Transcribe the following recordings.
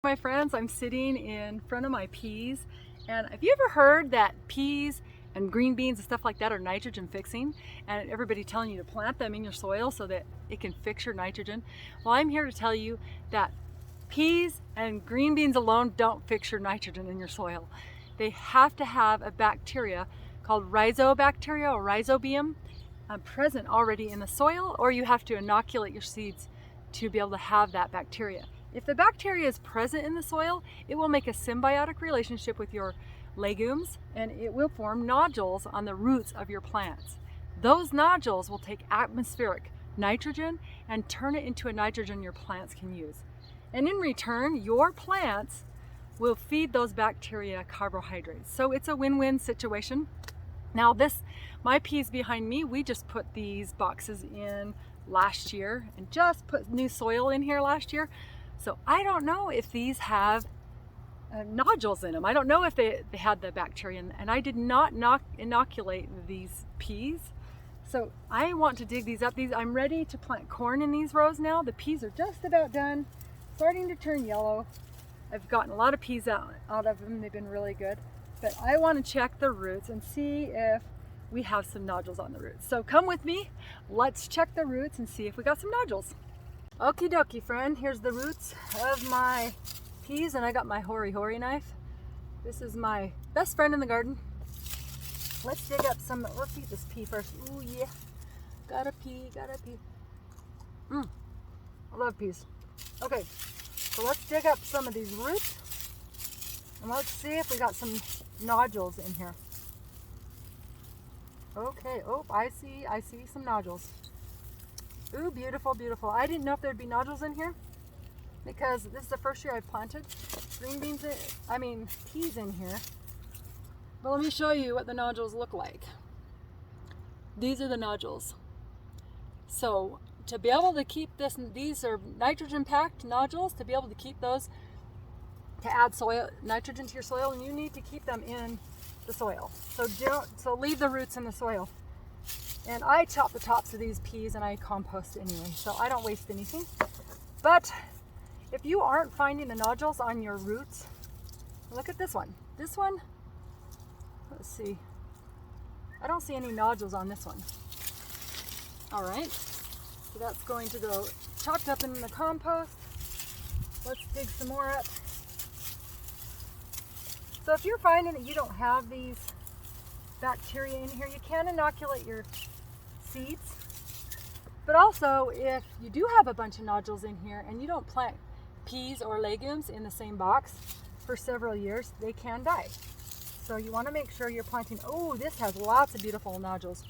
My friends, I'm sitting in front of my peas, and have you ever heard that peas and green beans and stuff like that are nitrogen fixing, and everybody telling you to plant them in your soil so that it can fix your nitrogen? Well, I'm here to tell you that peas and green beans alone don't fix your nitrogen in your soil. They have to have a bacteria called rhizobacteria or rhizobium present already in the soil, or you have to inoculate your seeds to be able to have that bacteria. If the bacteria is present in the soil, it will make a symbiotic relationship with your legumes, and it will form nodules on the roots of your plants. Those nodules will take atmospheric nitrogen and turn it into a nitrogen your plants can use. And in return, your plants will feed those bacteria carbohydrates. So it's a win-win situation. Now my peas behind me, we just put these boxes in last year and just put new soil in here last year. So I don't know if these have nodules in them. I don't know if they had the bacteria, and I did not inoculate these peas. So I want to dig these up. I'm ready to plant corn in these rows now. The peas are just about done, starting to turn yellow. I've gotten a lot of peas out of them. They've been really good. But I want to check the roots and see if we have some nodules on the roots. So come with me. Let's check the roots and see if we got some nodules. Okie dokie, friend, here's the roots of my peas, and I got my hori knife. This is my best friend in the garden. Let's dig up some, let's eat this pea first. Ooh yeah, got a pea. I love peas. Okay, so let's dig up some of these roots, and let's see if we got some nodules in here. Okay, oh, I see some nodules. Ooh, beautiful, beautiful. I didn't know if there'd be nodules in here because this is the first year I've planted peas in here. But let me show you what the nodules look like. These are the nodules. So to be able to keep these are nitrogen packed nodules, to be able to keep those, to add nitrogen to your soil, and you need to keep them in the soil. So leave the roots in the soil. And I chop the tops of these peas and I compost anyway, so I don't waste anything. But if you aren't finding the nodules on your roots, look at this one. This one, let's see. I don't see any nodules on this one. All right, so that's going to go chopped up in the compost. Let's dig some more up. So if you're finding that you don't have these bacteria in here, you can inoculate your seeds. But also, if you do have a bunch of nodules in here and you don't plant peas or legumes in the same box for several years, they can die. So you want to make sure you're planting. Oh, this has lots of beautiful nodules.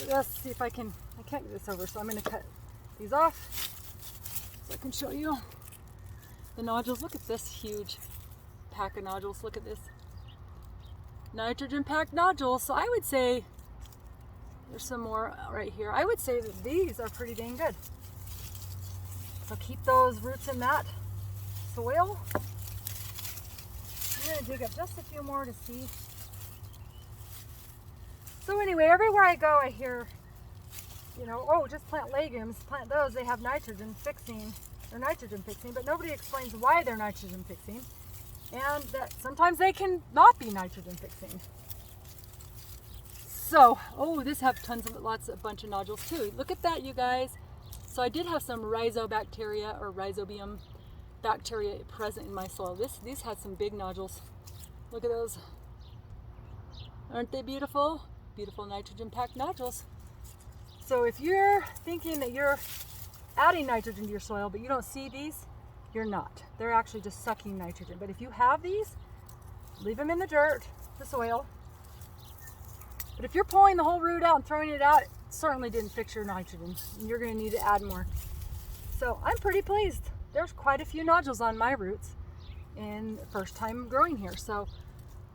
Let's see if I can't get this over, so I'm going to cut these off so I can show you the nodules. Look at this huge pack of nodules. Look at this. Nitrogen packed nodules. So I would say there's some more right here. I would say that these are pretty dang good. So keep those roots in that soil. I'm going to dig up just a few more to see. So anyway, everywhere I go I hear, oh, just plant legumes, plant those, they have nitrogen fixing. They're nitrogen fixing, but nobody explains why they're nitrogen fixing. And that sometimes they can not be nitrogen fixing. So, oh, this have a bunch of nodules too. Look at that, you guys. So I did have some rhizobacteria or rhizobium bacteria present in my soil. These had some big nodules. Look at those. Aren't they beautiful? Beautiful nitrogen packed nodules. So if you're thinking that you're adding nitrogen to your soil, but you don't see these, you're not. They're actually just sucking nitrogen. But if you have these, leave them in the dirt, the soil. But if you're pulling the whole root out and throwing it out, it certainly didn't fix your nitrogen. You're going to need to add more. So I'm pretty pleased. There's quite a few nodules on my roots in the first time growing here. So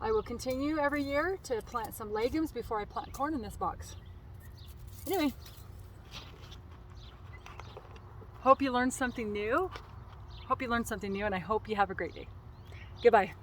I will continue every year to plant some legumes before I plant corn in this box. Anyway, hope you learned something new. And I hope you have a great day. Goodbye.